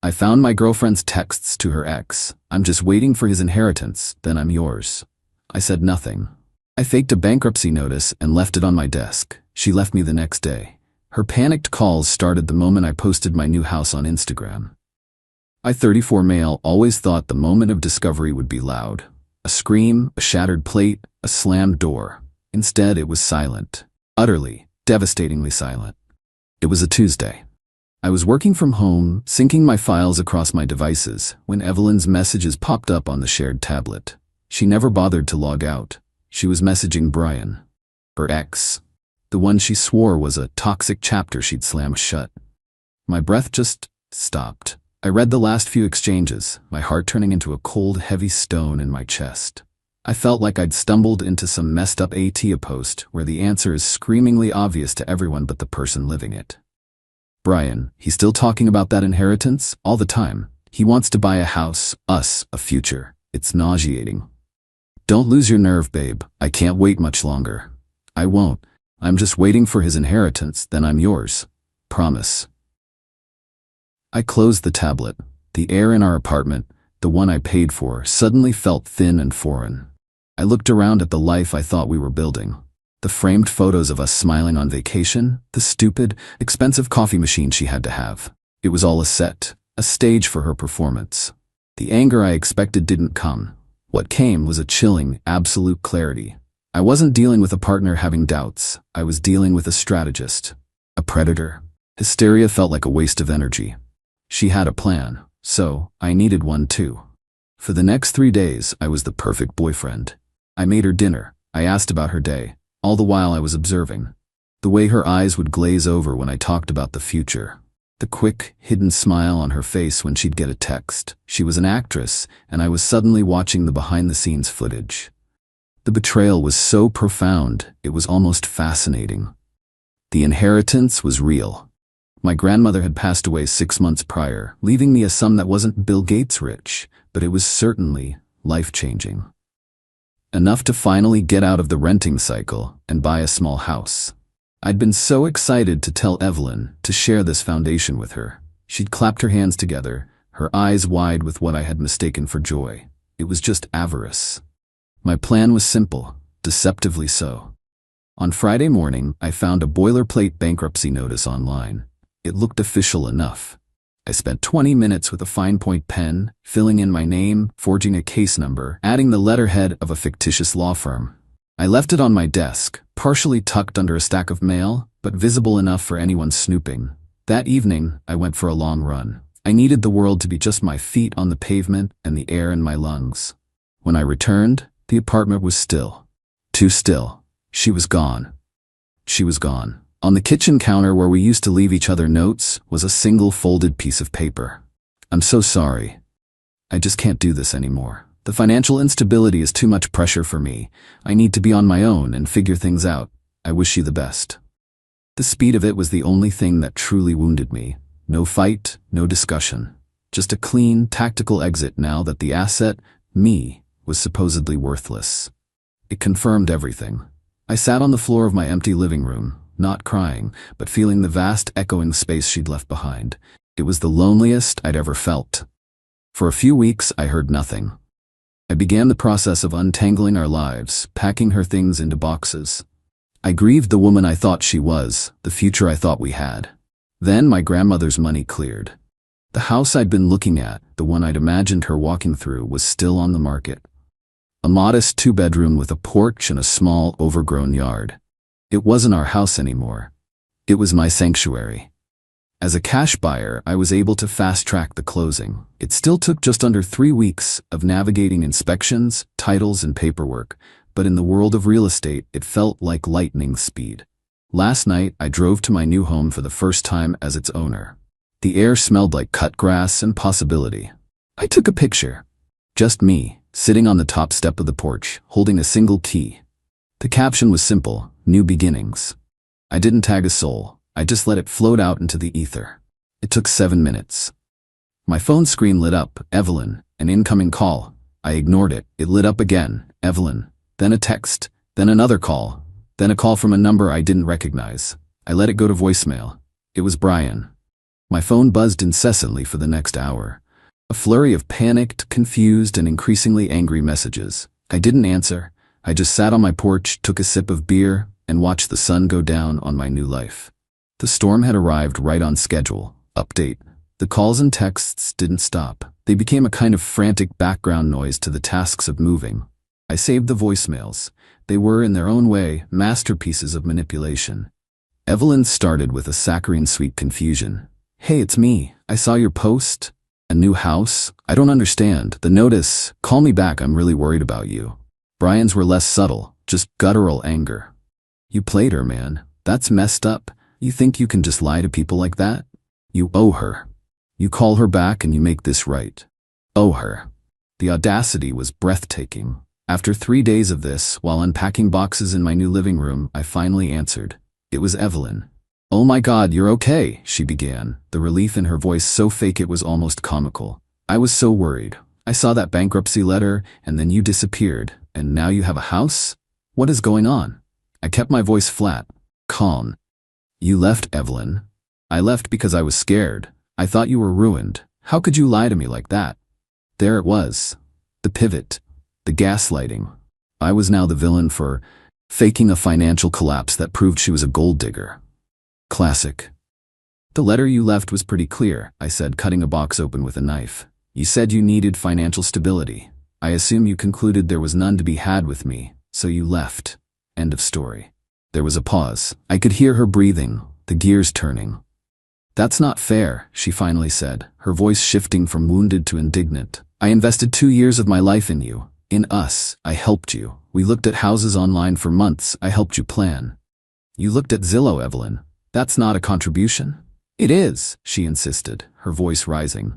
I found my girlfriend's texts to her ex. I'm just waiting for his inheritance, then I'm yours. I said nothing. I faked a bankruptcy notice and left it on my desk. She left me the next day. Her panicked calls started the moment I posted my new house on Instagram. I-34 male always thought the moment of discovery would be loud. A scream, a shattered plate, a slammed door. Instead, it was silent. Utterly, devastatingly silent. It was a Tuesday. I was working from home, syncing my files across my devices, when Evelyn's messages popped up on the shared tablet. She never bothered to log out. She was messaging Brian, her ex, the one she swore was a toxic chapter she'd slammed shut. My breath just stopped. I read the last few exchanges, my heart turning into a cold, heavy stone in my chest. I felt like I'd stumbled into some messed up ATA post where the answer is screamingly obvious to everyone but the person living it. Brian, he's still talking about that inheritance all the time. He wants to buy a house, us, a future. It's nauseating. Don't lose your nerve, babe. I can't wait much longer. I won't. I'm just waiting for his inheritance, then I'm yours. Promise. I closed the tablet. The air in our apartment, the one I paid for, suddenly felt thin and foreign. I looked around at the life I thought we were building. The framed photos of us smiling on vacation, the stupid, expensive coffee machine she had to have. It was all a set, a stage for her performance. The anger I expected didn't come. What came was a chilling, absolute clarity. I wasn't dealing with a partner having doubts. I was dealing with a strategist, a predator. Hysteria felt like a waste of energy. She had a plan, so I needed one too. For the next 3 days, I was the perfect boyfriend. I made her dinner. I asked about her day. All the while I was observing. The way her eyes would glaze over when I talked about the future. The quick, hidden smile on her face when she'd get a text. She was an actress, and I was suddenly watching the behind-the-scenes footage. The betrayal was so profound, it was almost fascinating. The inheritance was real. My grandmother had passed away 6 months prior, leaving me a sum that wasn't Bill Gates rich, but it was certainly life-changing. Enough to finally get out of the renting cycle and buy a small house. I'd been so excited to tell Evelyn, to share this foundation with her. She'd clapped her hands together, her eyes wide with what I had mistaken for joy. It was just avarice. My plan was simple, deceptively so. On Friday morning, I found a boilerplate bankruptcy notice online. It looked official enough. I spent 20 minutes with a fine-point pen, filling in my name, forging a case number, adding the letterhead of a fictitious law firm. I left it on my desk, partially tucked under a stack of mail, but visible enough for anyone snooping. That evening, I went for a long run. I needed the world to be just my feet on the pavement and the air in my lungs. When I returned, the apartment was still. Too still. She was gone. She was gone. On the kitchen counter where we used to leave each other notes was a single folded piece of paper. I'm so sorry. I just can't do this anymore. The financial instability is too much pressure for me. I need to be on my own and figure things out. I wish you the best. The speed of it was the only thing that truly wounded me. No fight, no discussion. Just a clean, tactical exit now that the asset, me, was supposedly worthless. It confirmed everything. I sat on the floor of my empty living room, not crying, but feeling the vast echoing space she'd left behind. It was the loneliest I'd ever felt. For a few weeks, I heard nothing. I began the process of untangling our lives, packing her things into boxes. I grieved the woman I thought she was, the future I thought we had. Then my grandmother's money cleared. The house I'd been looking at, the one I'd imagined her walking through, was still on the market. A modest 2-bedroom with a porch and a small, overgrown yard. It wasn't our house anymore. It was my sanctuary. As a cash buyer, I was able to fast-track the closing. It still took just under 3 weeks of navigating inspections, titles, and paperwork, but in the world of real estate, it felt like lightning speed. Last night, I drove to my new home for the first time as its owner. The air smelled like cut grass and possibility. I took a picture. Just me, sitting on the top step of the porch, holding a single key. The caption was simple, "New beginnings." I didn't tag a soul. I just let it float out into the ether. It took 7 minutes. My phone screen lit up, Evelyn, an incoming call. I ignored it. It lit up again, Evelyn. Then a text, then another call, then a call from a number I didn't recognize. I let it go to voicemail. It was Brian. My phone buzzed incessantly for the next hour. A flurry of panicked, confused, and increasingly angry messages. I didn't answer. I just sat on my porch, took a sip of beer, and watched the sun go down on my new life. The storm had arrived right on schedule. Update. The calls and texts didn't stop. They became a kind of frantic background noise to the tasks of moving. I saved the voicemails. They were, in their own way, masterpieces of manipulation. Evelyn started with a saccharine sweet confusion. "Hey, it's me. I saw your post. A new house? I don't understand. The notice. Call me back, I'm really worried about you." Brian's were less subtle, just guttural anger. "You played her, man. That's messed up. You think you can just lie to people like that? You owe her. You call her back and you make this right. Owe her." The audacity was breathtaking. After 3 days of this, while unpacking boxes in my new living room, I finally answered. It was Evelyn. "Oh my God, you're okay," she began, the relief in her voice so fake it was almost comical. "I was so worried. I saw that bankruptcy letter, and then you disappeared, and now you have a house? What is going on?" I kept my voice flat, calm. "You left, Evelyn." "I left because I was scared. I thought you were ruined. How could you lie to me like that?" There it was. The pivot. The gaslighting. I was now the villain for faking a financial collapse that proved she was a gold digger. Classic. "The letter you left was pretty clear," I said, cutting a box open with a knife. "You said you needed financial stability. I assume you concluded there was none to be had with me, so you left. End of story." There was a pause. I could hear her breathing, the gears turning. "That's not fair," she finally said, her voice shifting from wounded to indignant. "I invested 2 years of my life in you. In us. I helped you. We looked at houses online for months. I helped you plan." "You looked at Zillow, Evelyn. That's not a contribution?" "It is," she insisted, her voice rising.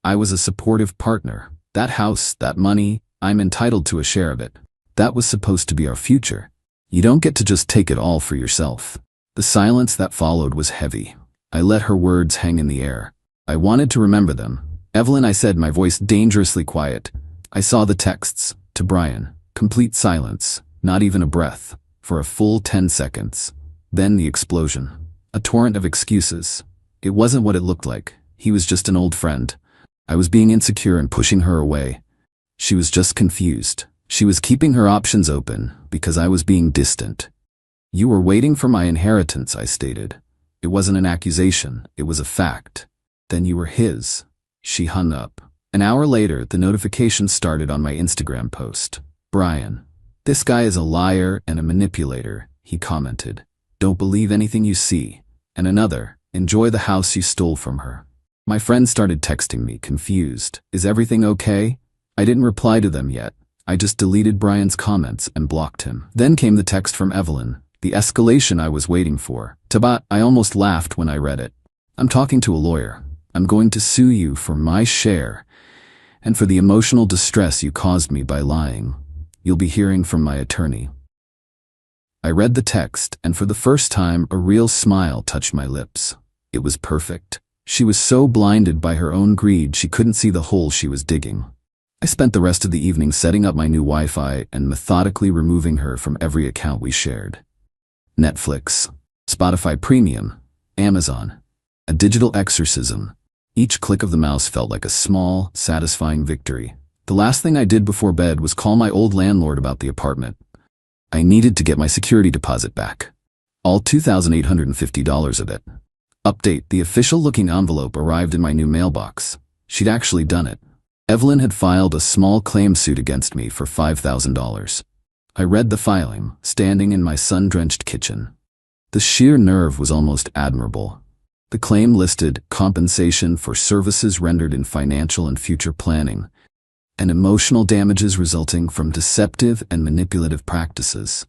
"I was a supportive partner. That house, that money, I'm entitled to a share of it. That was supposed to be our future. You don't get to just take it all for yourself." The silence that followed was heavy. I let her words hang in the air. I wanted to remember them. "Evelyn," I said, my voice dangerously quiet. I saw the texts. To Brian. Complete silence. Not even a breath. For a full 10 seconds. Then the explosion. A torrent of excuses. It wasn't what it looked like. He was just an old friend. I was being insecure and pushing her away. She was just confused. She was keeping her options open because I was being distant. "You were waiting for my inheritance," I stated. It wasn't an accusation. It was a fact. "Then you were his." She hung up. An hour later, the notification started on my Instagram post. "Brian, this guy is a liar and a manipulator," he commented. "Don't believe anything you see." And another, "Enjoy the house you stole from her." My friends started texting me, confused. "Is everything okay?" I didn't reply to them yet. I just deleted Brian's comments and blocked him. Then came the text from Evelyn, the escalation I was waiting for. "Tabat," I almost laughed when I read it. "I'm talking to a lawyer. I'm going to sue you for my share and for the emotional distress you caused me by lying. You'll be hearing from my attorney." I read the text, and for the first time, a real smile touched my lips. It was perfect. She was so blinded by her own greed she couldn't see the hole she was digging. I spent the rest of the evening setting up my new Wi-Fi and methodically removing her from every account we shared. Netflix, Spotify Premium, Amazon. A digital exorcism. Each click of the mouse felt like a small, satisfying victory. The last thing I did before bed was call my old landlord about the apartment. I needed to get my security deposit back. All $2,850 of it. Update: the official-looking envelope arrived in my new mailbox. She'd actually done it. Evelyn had filed a small claim suit against me for $5,000. I read the filing, standing in my sun-drenched kitchen. The sheer nerve was almost admirable. The claim listed compensation for services rendered in financial and future planning, and emotional damages resulting from deceptive and manipulative practices.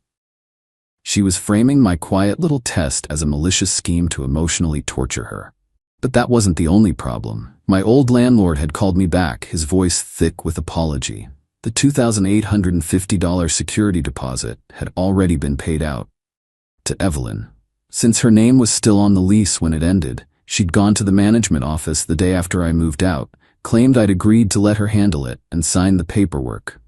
She was framing my quiet little test as a malicious scheme to emotionally torture her. But that wasn't the only problem. My old landlord had called me back, his voice thick with apology. The $2,850 security deposit had already been paid out. To Evelyn. Since her name was still on the lease when it ended, she'd gone to the management office the day after I moved out, claimed I'd agreed to let her handle it, and signed the paperwork.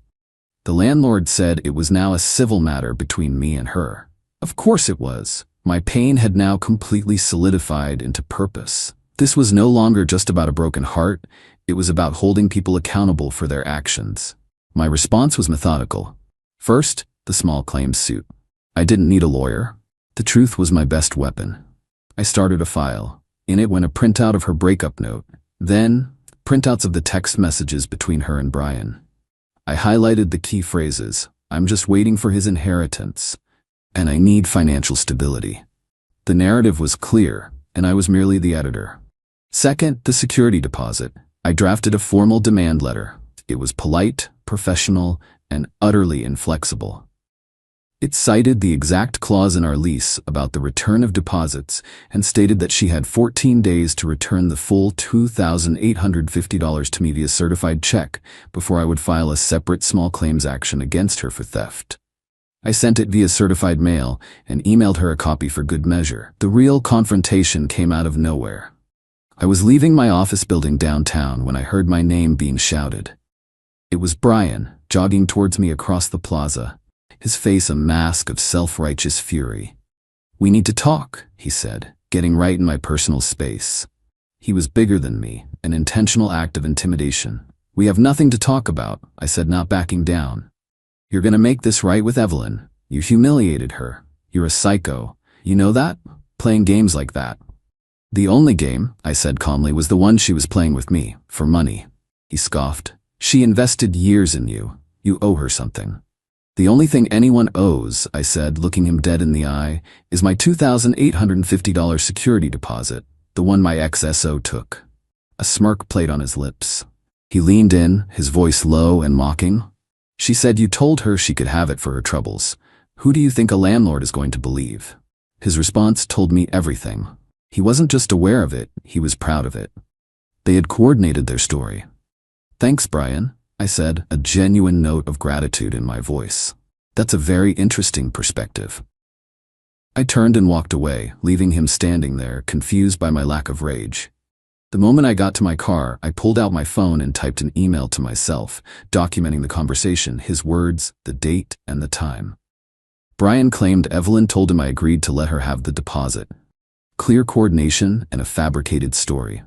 The landlord said it was now a civil matter between me and her. Of course it was. My pain had now completely solidified into purpose. This was no longer just about a broken heart, it was about holding people accountable for their actions. My response was methodical. First, the small claims suit. I didn't need a lawyer. The truth was my best weapon. I started a file. In it went a printout of her breakup note. Then, printouts of the text messages between her and Brian. I highlighted the key phrases. I'm just waiting for his inheritance. And I need financial stability. The narrative was clear, and I was merely the editor. Second, the security deposit. I drafted a formal demand letter. It was polite, professional, and utterly inflexible. It cited the exact clause in our lease about the return of deposits and stated that she had 14 days to return the full $2,850 to me via certified check before I would file a separate small claims action against her for theft. I sent it via certified mail and emailed her a copy for good measure. The real confrontation came out of nowhere. I was leaving my office building downtown when I heard my name being shouted. It was Brian, jogging towards me across the plaza, his face a mask of self-righteous fury. "We need to talk," he said, getting right in my personal space. He was bigger than me, an intentional act of intimidation. "We have nothing to talk about," I said, not backing down. "You're gonna make this right with Evelyn. You humiliated her. You're a psycho. You know that? Playing games like that." "The only game," I said calmly, "was the one she was playing with me, for money." He scoffed. "She invested years in you. You owe her something." "The only thing anyone owes," I said, looking him dead in the eye, "is my $2,850 security deposit, the one my ex-SO took." A smirk played on his lips. He leaned in, his voice low and mocking. "She said you told her she could have it for her troubles. Who do you think a landlord is going to believe?" His response told me everything. He wasn't just aware of it, he was proud of it. They had coordinated their story. "Thanks, Brian," I said, a genuine note of gratitude in my voice. "That's a very interesting perspective." I turned and walked away, leaving him standing there, confused by my lack of rage. The moment I got to my car, I pulled out my phone and typed an email to myself, documenting the conversation, his words, the date, and the time. Brian claimed Evelyn told him I agreed to let her have the deposit. Clear coordination and a fabricated story.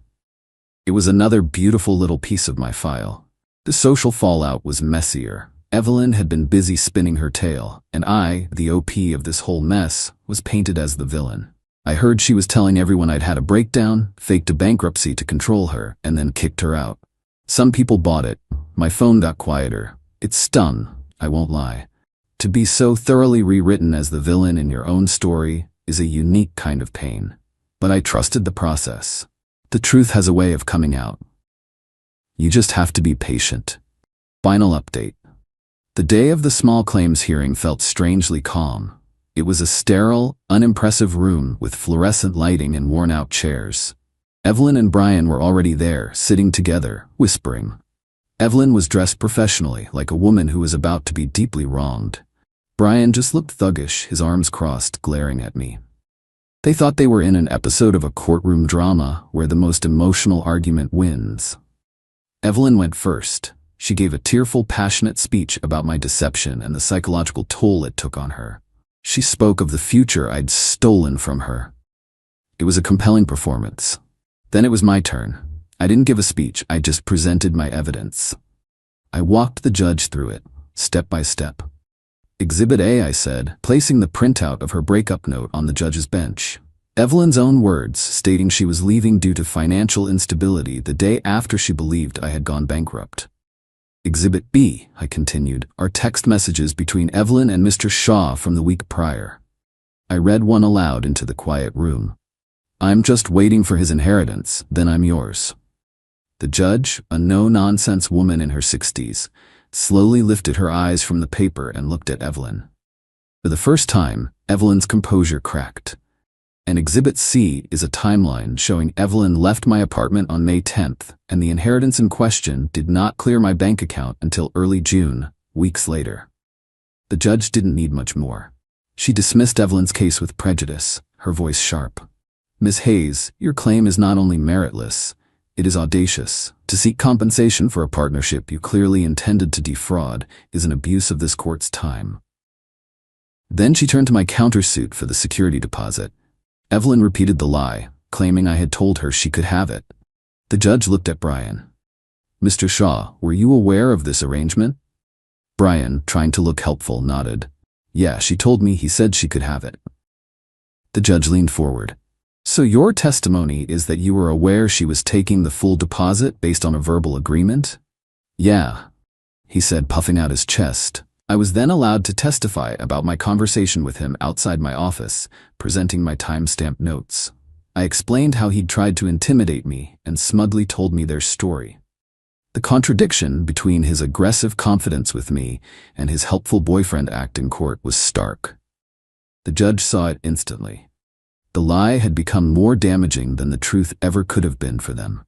It was another beautiful little piece of my file. The social fallout was messier. Evelyn had been busy spinning her tale, and I, the OP of this whole mess, was painted as the villain. I heard she was telling everyone I'd had a breakdown, faked a bankruptcy to control her, and then kicked her out. Some people bought it. My phone got quieter. It stung, I won't lie. To be so thoroughly rewritten as the villain in your own story is a unique kind of pain. But I trusted the process. The truth has a way of coming out. You just have to be patient. Final update. The day of the small claims hearing felt strangely calm. It was a sterile, unimpressive room with fluorescent lighting and worn-out chairs. Evelyn and Brian were already there, sitting together, whispering. Evelyn was dressed professionally, like a woman who was about to be deeply wronged. Brian just looked thuggish, his arms crossed, glaring at me. They thought they were in an episode of a courtroom drama where the most emotional argument wins. Evelyn went first. She gave a tearful, passionate speech about my deception and the psychological toll it took on her. She spoke of the future I'd stolen from her. It was a compelling performance. Then it was my turn. I didn't give a speech, I just presented my evidence. I walked the judge through it, step by step. Exhibit A, I said, placing the printout of her breakup note on the judge's bench. Evelyn's own words, stating she was leaving due to financial instability the day after she believed I had gone bankrupt. Exhibit B, I continued, are text messages between Evelyn and Mr. Shaw from the week prior. I read one aloud into the quiet room. "I'm just waiting for his inheritance, then I'm yours." The judge, a no-nonsense woman in her 60s, slowly lifted her eyes from the paper and looked at Evelyn. For the first time, Evelyn's composure cracked. And Exhibit C is a timeline showing Evelyn left my apartment on May 10th, and the inheritance in question did not clear my bank account until early June, weeks later. The judge didn't need much more. She dismissed Evelyn's case with prejudice, her voice sharp. "Ms. Hayes, your claim is not only meritless, it is audacious. To seek compensation for a partnership you clearly intended to defraud is an abuse of this court's time." Then she turned to my countersuit for the security deposit. Evelyn repeated the lie. claiming I had told her she could have it. The judge looked at Brian. "Mr. Shaw, were you aware of this arrangement?" Brian, trying to look helpful, nodded. "Yeah, she told me he said she could have it." The judge leaned forward. "So your testimony is that you were aware she was taking the full deposit based on a verbal agreement?" "Yeah," he said, puffing out his chest. I was then allowed to testify about my conversation with him outside my office, presenting my time-stamped notes. I explained how he'd tried to intimidate me and smugly told me their story. The contradiction between his aggressive confidence with me and his helpful boyfriend act in court was stark. The judge saw it instantly. The lie had become more damaging than the truth ever could have been for them.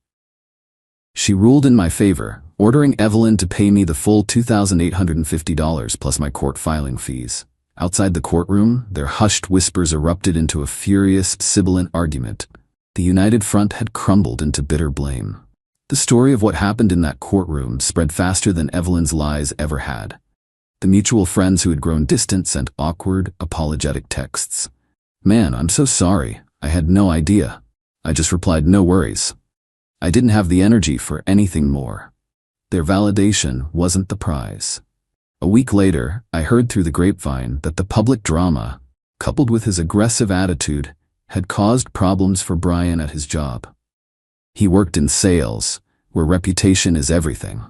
She ruled in my favor, ordering Evelyn to pay me the full $2,850 plus my court filing fees. Outside the courtroom, their hushed whispers erupted into a furious, sibilant argument. The United Front had crumbled into bitter blame. The story of what happened in that courtroom spread faster than Evelyn's lies ever had. The mutual friends who had grown distant sent awkward, apologetic texts. "Man, I'm so sorry. I had no idea." I just replied, "No worries." I didn't have the energy for anything more. Their validation wasn't the prize. A week later, I heard through the grapevine that the public drama, coupled with his aggressive attitude, had caused problems for Brian at his job. He worked in sales, where reputation is everything.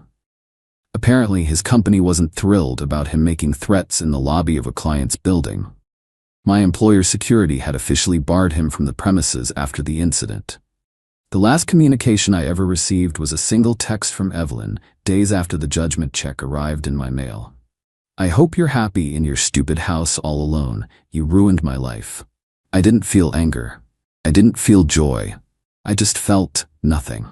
Apparently, his company wasn't thrilled about him making threats in the lobby of a client's building. My employer's security had officially barred him from the premises after the incident. The last communication I ever received was a single text from Evelyn, days after the judgment check arrived in my mail. "I hope you're happy in your stupid house all alone. You ruined my life." I didn't feel anger. I didn't feel joy. I just felt nothing.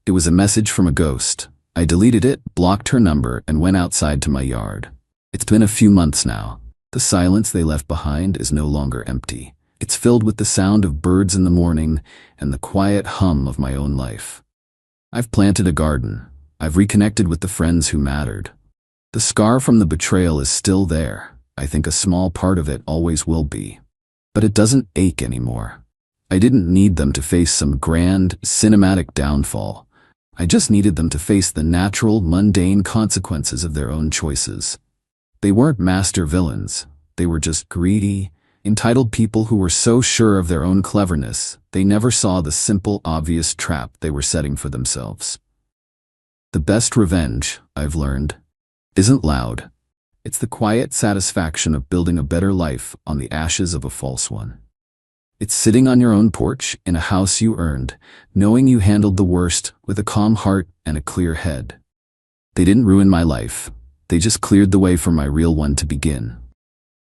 It was a message from a ghost. I deleted it, blocked her number, and went outside to my yard. It's been a few months now. The silence they left behind is no longer empty. It's filled with the sound of birds in the morning and the quiet hum of my own life. I've planted a garden. I've reconnected with the friends who mattered. The scar from the betrayal is still there. I think a small part of it always will be. But it doesn't ache anymore. I didn't need them to face some grand, cinematic downfall. I just needed them to face the natural, mundane consequences of their own choices. They weren't master villains. They were just greedy, entitled people who were so sure of their own cleverness, they never saw the simple, obvious trap they were setting for themselves. The best revenge, I've learned, isn't loud. It's the quiet satisfaction of building a better life on the ashes of a false one. It's sitting on your own porch in a house you earned, knowing you handled the worst with a calm heart and a clear head. They didn't ruin my life. They just cleared the way for my real one to begin.